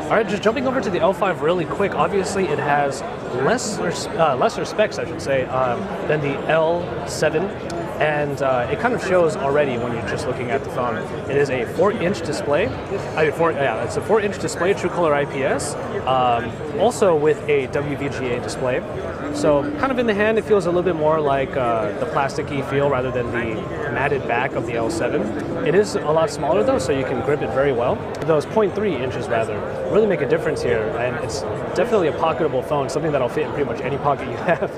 All right, just jumping over to the L5 really quick. Obviously, it has lesser specs, I should say, than the L7. And it kind of shows already when you're just looking at the phone. It is a 4-inch display. It's a 4-inch display, True Color IPS, also with a WVGA display. So kind of in the hand, it feels a little bit more like the plasticky feel rather than the matted back of the L7. It is a lot smaller though, so you can grip it very well. Those 0.3 inches rather really make a difference here, and it's definitely a pocketable phone, something that'll fit in pretty much any pocket you have.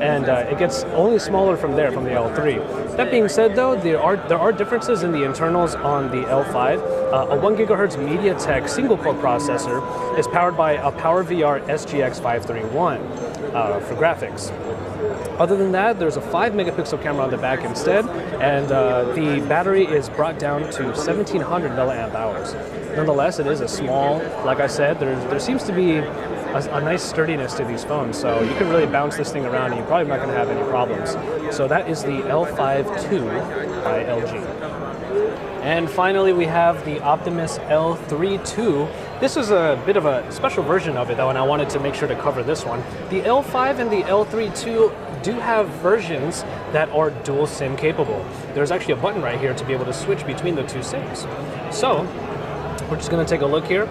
And it gets only smaller from there, from the L3. That being said though, there are differences in the internals on the L5. A 1 gigahertz MediaTek single-core processor is powered by a PowerVR SGX 531 for graphics. Other than that, there's a 5 megapixel camera on the back instead, and the battery is brought down to 1700 milliamp hours. Nonetheless, it is a small, like I said, there seems to be a nice sturdiness to these phones, so you can really bounce this thing around and you're probably not going to have any problems. So that is the L5 II by LG. And finally, we have the Optimus L3 II. This is a bit of a special version of it though, and I wanted to make sure to cover this one. The L5 and the L3 II do have versions that are dual SIM capable. There's actually a button right here to be able to switch between the two SIMs. So we're just going to take a look here.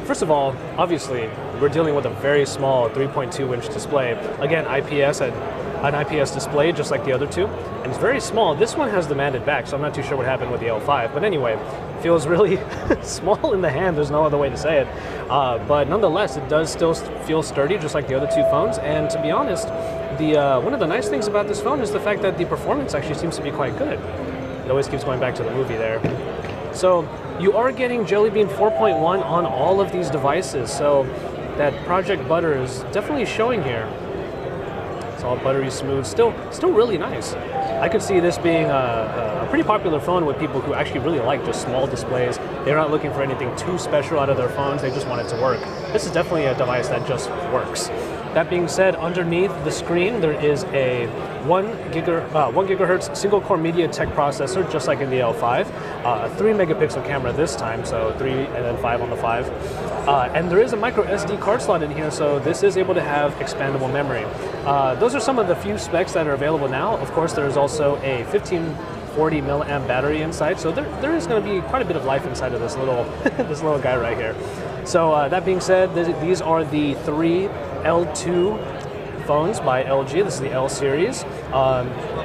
First of all, obviously, we're dealing with a very small 3.2-inch display. Again, an IPS display, just like the other two, and it's very small. This one has the matted back, so I'm not too sure what happened with the L5. But anyway, it feels really small in the hand. There's no other way to say it. But nonetheless, it does still feel sturdy, just like the other two phones. And to be honest, one of the nice things about this phone is the fact that the performance actually seems to be quite good. It always keeps going back to the movie there. So you are getting Jelly Bean 4.1 on all of these devices, so that Project Butter is definitely showing here. It's all buttery smooth, still really nice. I could see this being a pretty popular phone with people who actually really like just small displays. They're not looking for anything too special out of their phones, they just want it to work. This is definitely a device that just works. That being said, underneath the screen there is a 1 gigahertz single-core MediaTek processor, just like in the L5. A 3 megapixel camera this time, so 3 and then 5 on the 5. And there is a micro SD card slot in here, so this is able to have expandable memory. Those are some of the few specs that are available now. Of course, there's also a 1540 milliamp battery inside, so there is going to be quite a bit of life inside of this little this little guy right here. So that being said, these are the 3 L2 phones by LG. This is the L series.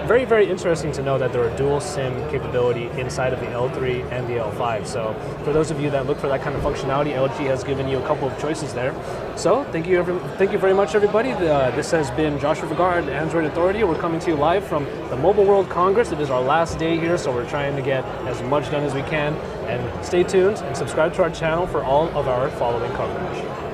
Very, very interesting to know that there are dual SIM capability inside of the L3 and the L5. So for those of you that look for that kind of functionality, LG has given you a couple of choices there. So thank you very much, everybody. This has been Joshua Vergara at Android Authority. We're coming to you live from the Mobile World Congress. It is our last day here, so we're trying to get as much done as we can. And stay tuned and subscribe to our channel for all of our following coverage.